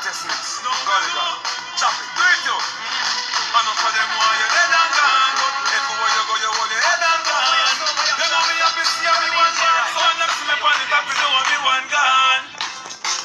assessments. Gulligan. Chop it. Do it, yo. I know for them why you're dead and gone. But everywhere you go, you hold your head and gone. You know me happy, see me one gone. So I'm not sleep on the top, you know me one gone.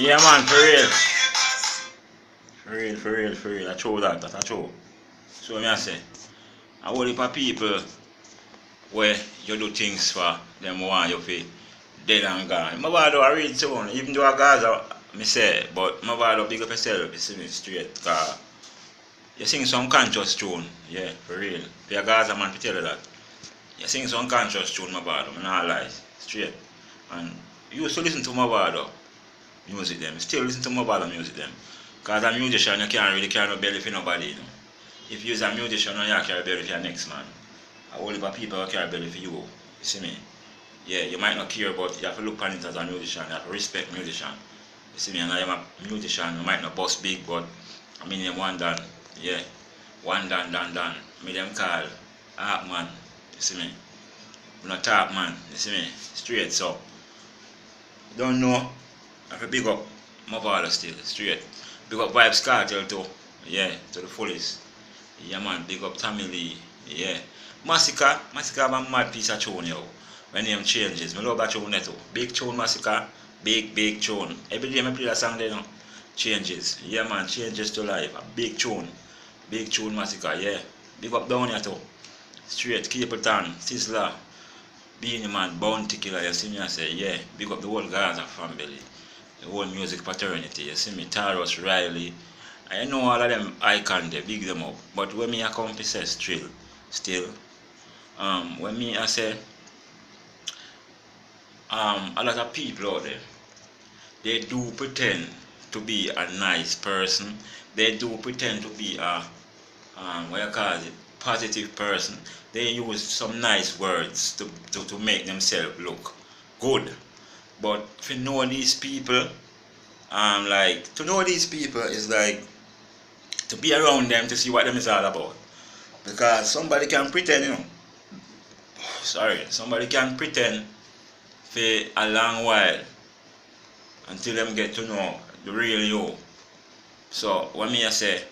Yeah, man, for real. For real. I show that, I show. So me I say, I whole heap of people where you do things for them want you to dead and gone. Movado I read soon, even though I Gaza me say, but Movado big up yourself, you see me straight, cause you sing some conscious tune, yeah, for real. For your Gaza man to tell you that. You sing some conscious tune, Movado, I'm not lie, straight. And you used to listen to Movado music them, still listen to Movado music them. Cause a musician you can't really carry no belly for nobody, you know. If you're a musician, you can't carry belly for your next man. A whole heap of people will carry belly for you. You see me? Yeah, you might not care, but you have to look on it as a musician. You have to respect musician. You see me? And I am a musician. You might not bust big, but I mean them one dan. Yeah, one dan. Me them call art man. You see me? I'm not talk man. You see me? Straight so. Don't know. I have to big up my father still. Straight. Big up Vibes Cartel too. Yeah, to the fullest. Yeah man, big up Tommy Lee. Yeah. Masika have a mad piece of tune yo. When name changes. I love that tune too. Big tune Masika. Big tune. Every day I play that song there now. Changes. Yeah man, changes to life. A big tune. Big tune Masika, yeah. Big up down here too. Straight, Capleton, Sizzler, Beanie Man, Bounty Killer, you see me I say, yeah. Big up the whole Gaza family. The whole music fraternity. You see me, Taros, Riley. I know all of them icons they big them up. But when me I come to say still, when me I say a lot of people out there, they do pretend to be a nice person. They do pretend to be a what you call it, positive person. They use some nice words to make themselves look good. But to know these people, like to know these people is like to be around them to see what them is all about. Because somebody can pretend, you know. Somebody can pretend for a long while until them get to know the real you. So what me I say,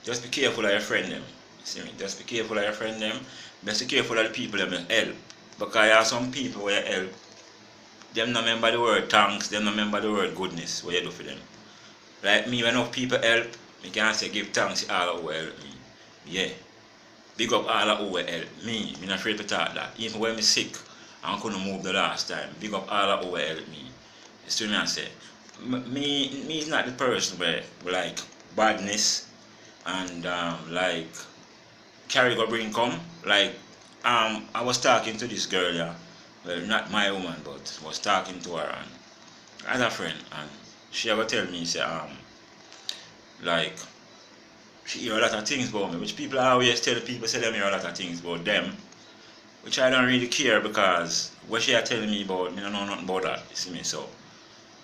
just be careful of your friend them. You see me? Just be careful of your friend them. Just be careful of the people them help. Because there are some people where you help, them not remember the word thanks, them not remember the word goodness, what you do for them. Like me, when enough people help, me can say give thanks to all who help me. Yeah. Big up all who help me. I'm not afraid to talk that. Even when I'm sick, I couldn't move the last time. Big up all who help me. You see me I say? Me is not the person where like badness and like carry go bring come. Like I was talking to this girl, yeah. Well, not my woman, but was talking to her and as a friend, and she ever tell me say like she hear a lot of things about me, which people always tell people say them hear a lot of things about them, which I don't really care because what she are telling me about, me don't know nothing about that. You see me? So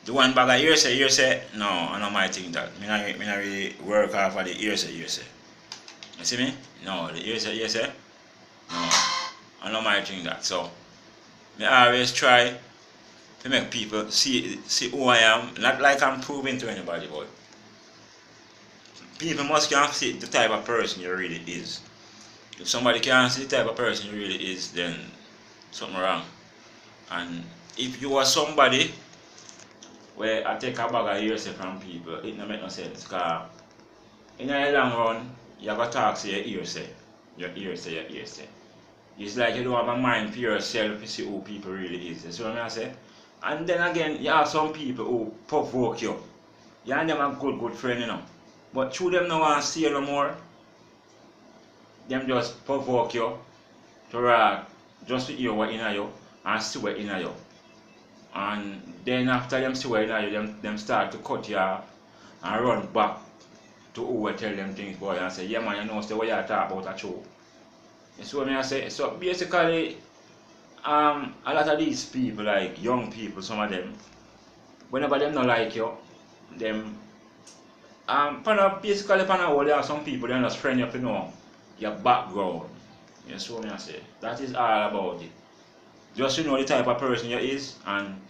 the one bag of hearsay, no, I don't might think that. Me not really work off of the hearsay. You see me? No, the hearsay, no, I don't might think that. So me always try to make people see who I am, not like I'm proving to anybody, but people must can see the type of person you really is. If somebody can't see the type of person you really is, then something wrong. And if you are somebody where I take a bag of hearsay from people, it don't make no sense. Because in the long run, you have to talk to your hearsay. Your hearsay. It's like you don't have a mind for yourself to see who people really is. You see what I say? And then again, you have some people who provoke you. You and them a good friend, you know. But through them no want to see you no more. Them just provoke you to just to hear what in you and see what in you. And then after them see what in you, them start to cut you off and run back to who will tell them things boy and say, yeah man, you know say what you talk about a true. You see what I say? So basically a lot of these people, like young people, some of them, whenever them not like you, them basically there are some people they just friend you to know your background. You see what I say? That is all about it. Just to know the type of person you is and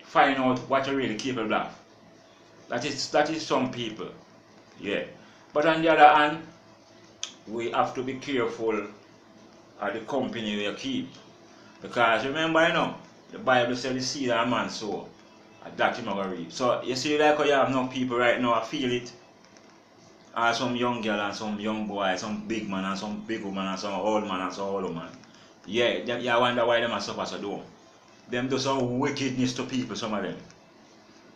find out what you're really capable of. That is some people. Yeah. But on the other hand, we have to be careful of the company we keep. Because remember, the Bible says the seed of a man sow, that him gonna reap. So you see, like how you have no people right now, I feel it. And some young girl and some young boy, some big man and some big woman and some old man and some old woman. Yeah, you wonder why them are suffer so dumb. Them do some wickedness to people, some of them.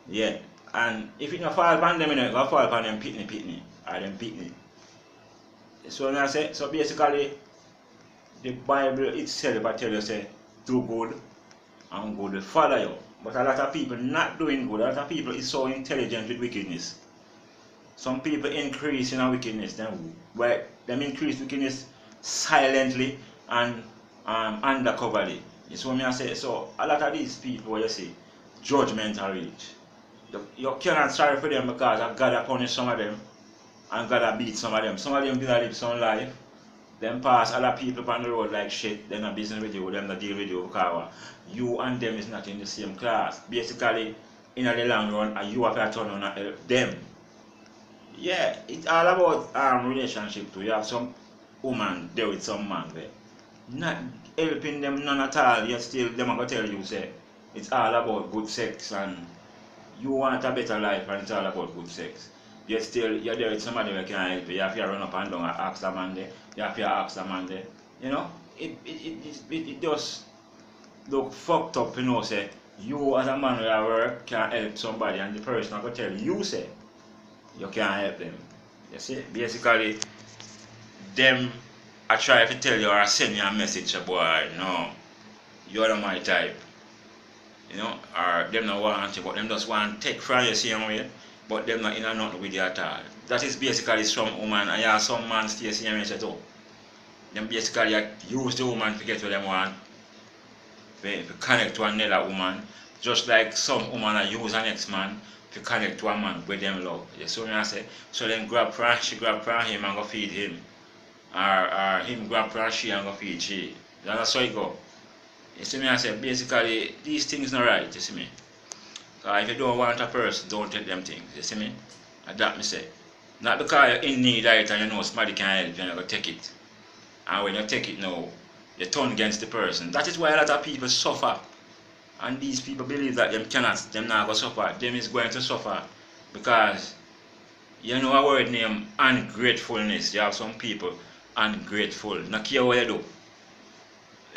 Yeah. And if it not fall upon them, it gonna fall upon them pitney or them pitney. So I say, so basically the Bible itself I tell you say do good and good will follow you. But a lot of people not doing good. A lot of people is so intelligent with wickedness. Some people increase in wickedness. Them increase wickedness silently and undercoverly. It's what I say. So a lot of these people you see, judgment are reach. You cannot sorry for them because God has punished some of them and God has beat some of them. Some of them did live some life. Them pass other people on the road like shit, they're not business with you, them not deal with you because you and them is not in the same class. Basically, in the long run, and you have to turn on and help them. Yeah, it's all about relationship too. You have some woman there with some man there. Not helping them none at all, yet still them are gonna tell you say it's all about good sex and you want a better life and it's all about good sex. Yet still you're there with somebody who can help you. You have to run up and down and ask the man there. You have to ask the man there. You know, it just look fucked up, say you as a man who work can help somebody and the person I go tell you say you can't help them. You see, basically them I try to tell you or send you a message, boy, no, you're not my type. Or them not want you, but them just want to take from you same way. But them not in a nothing with you at all. That is basically some woman, and yeah, some man stay same way too. Them basically use the woman to get what them want, to connect to another woman, just like some woman use an next man to connect to a man with them love. You see what I say? So then she grab from him and go feed him, or him grab from she and go feed she. That's how it go. You see me? I say basically these things not right. You see me? If you don't want a person, don't take them things. You see me? That me say. Not because you're in need of it and you know somebody can help you and you go take it. And when you take it now, you turn against the person. That is why a lot of people suffer. And these people believe that them not going to suffer. Them is going to suffer. Because you know a word named ungratefulness. You have some people ungrateful. Not care what you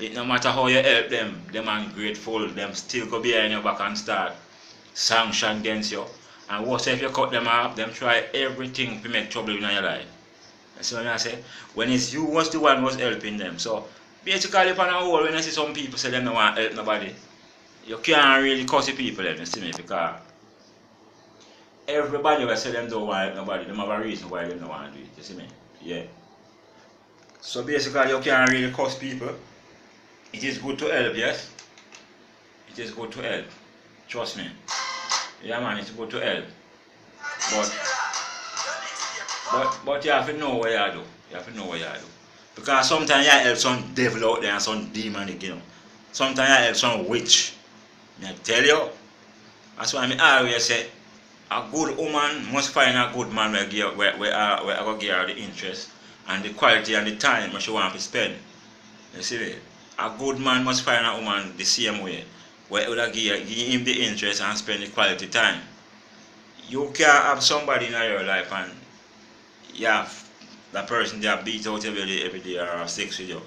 do. No matter how you help them ungrateful, them still go behind your back and start sanction against you. And what if you cut them off, them try everything to make trouble in your life. You see what I say? When it's you was the one was helping them. So basically upon a whole, when I see some people say them don't want to help nobody, you can't really curse the people then, you see me, because everybody will say them don't want to help nobody, them have a reason why they don't want to do it, you see me? Yeah. So basically you can't really curse people. It is good to help, yes? It is good to help. Trust me. Yeah man, it's good to help. But you have to know what you do. You have to know what you do. Because sometimes you help some devil out there and some demonic, Sometimes you help some witch. I tell you. That's why I always say a good woman must find a good man where I go give her the interest and the quality and the time she want to spend. You see it? A good man must find a woman the same way, where he will give him the interest and spend the quality time. You can't have somebody in your life and you have that person they beat out every day or have sex with you.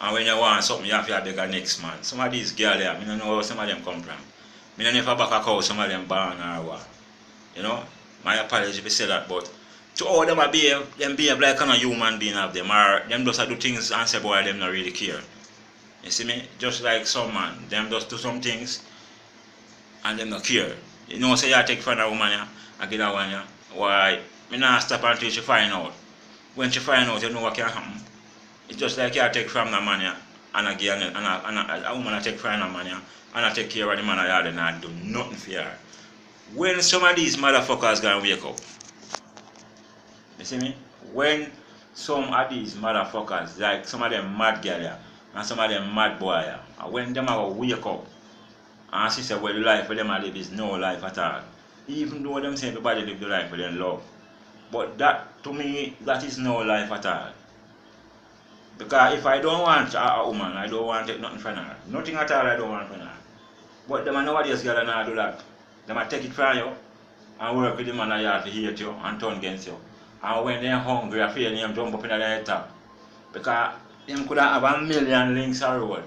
And when you want something, you have to beg a next man. Some of these girls there, I don't know where some of them come from. I don't never back a cow, some of them born or what. My apology if I say that, but to all them behave like a human being of them, or them just do things and say boy them not really care. You see me? Just like some man, them just do some things and them not care. Say you take from a woman I get a one why me not stop until she find out. When she find out, you know what can happen. It's just like you take from the man and a woman take from a man and I take care of the man and I do nothing for her. When some of these motherfuckers gonna wake up, you see me? When some of these motherfuckers, like some of them mad girl and some of them mad boy, and when them are wake up and she say well the life for them I live is no life at all. Even though them say everybody live the life with them love. But that, to me, that is no life at all. Because if I don't want a woman, I don't want it nothing from her. Nothing at all I don't want from her. But them nowadays girl not do that. Them a take it from you and work with the man a yard to hate you and turn against you. And when they're hungry, I feel them jump up in their top. Because them could have a million links a road.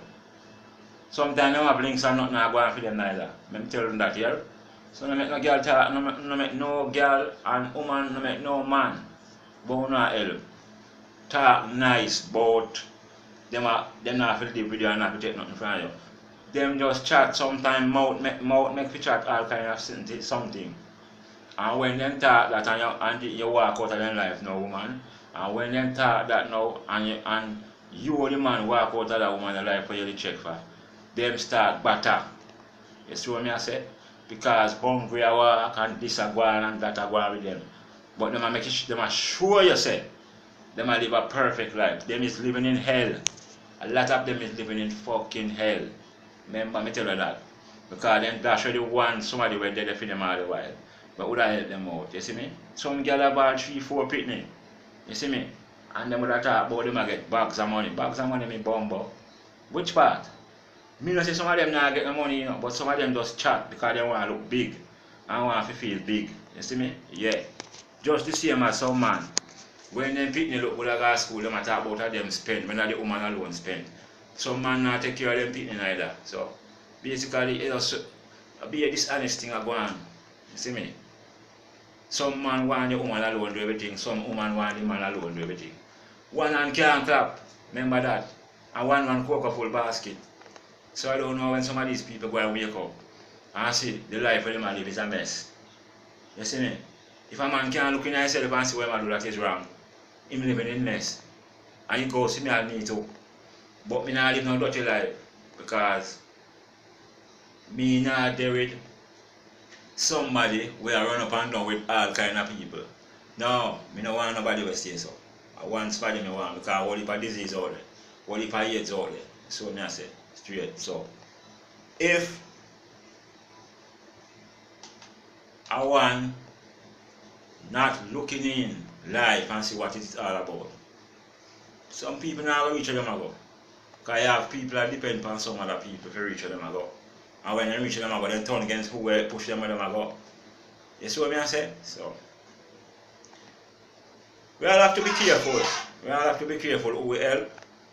Sometimes them have links and nothing going for them neither. Let me tell them that here. So no make no girl talk, no make no girl and woman, no make no man. But no help. Talk nice, but them not feel live with you and not take nothing from you. Them just chat sometimes mouth make chat all kind of something. And when them talk that and you walk out of their life now, woman. And when them talk that now and you the man walk out of that woman's life for you to check for, them start batter. You see what I say? Because hungry I walk and this a go on and that a go on with them. But them a make it, them a show you say them a live a perfect life. Them is living in hell. A lot of them is living in fucking hell. Remember me tell you that. Because them dash really want somebody where they for them all the while. But would I help them out? You see me? Some girl about 3-4 pitney. You see me? And them would have talk about them a get bags of money. Bags of money me bumbo. Which part? Me not say some of them not get the money, you know, but some of them just chat because they want to look big and want to feel big. You see me? Yeah. Just the same as some man. When them pitney look good at go to school, them a talk about how them spend, when the woman alone spend. Some man not take care of them pitney neither. So basically it just be a dishonest thing going on. You see me? Some man want the woman alone do everything, some woman want the man alone do everything. One hand can't clap, remember that. And one man cook a full basket. So I don't know when some of these people go and wake up and see the life where the man live is a mess. You see me? If a man can't look in himself and see what man do that is wrong, him living in mess. And he goes, see me and me too. But me not live no dirty life because me not there with somebody where I run up and down with all kind of people. No, me no want nobody to say so. I want somebody me want because all heap of disease out there. All heap of AIDS out there. So me I say straight. So if I want not looking in life and see what it's all about, some people now reach them ago. Because I have people that depend on some other people to reach them ago. And when they reach them ago, they turn against who will push them where them ago. You see what I say? So we all have to be careful. We all have to be careful who we help.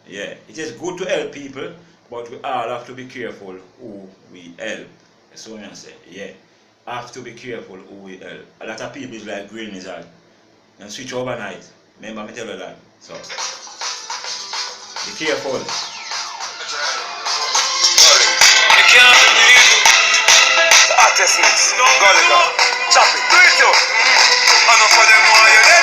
Yeah. It is good to help people, but we all have to be careful who we help. That's what I say. Yeah. Have to be careful who we help. A lot of people is like green lizard. And switch overnight. Remember me tell you that. So be careful. You can't believe the hottest mix. Go, chop it. Do it, yo. I know for them why you there.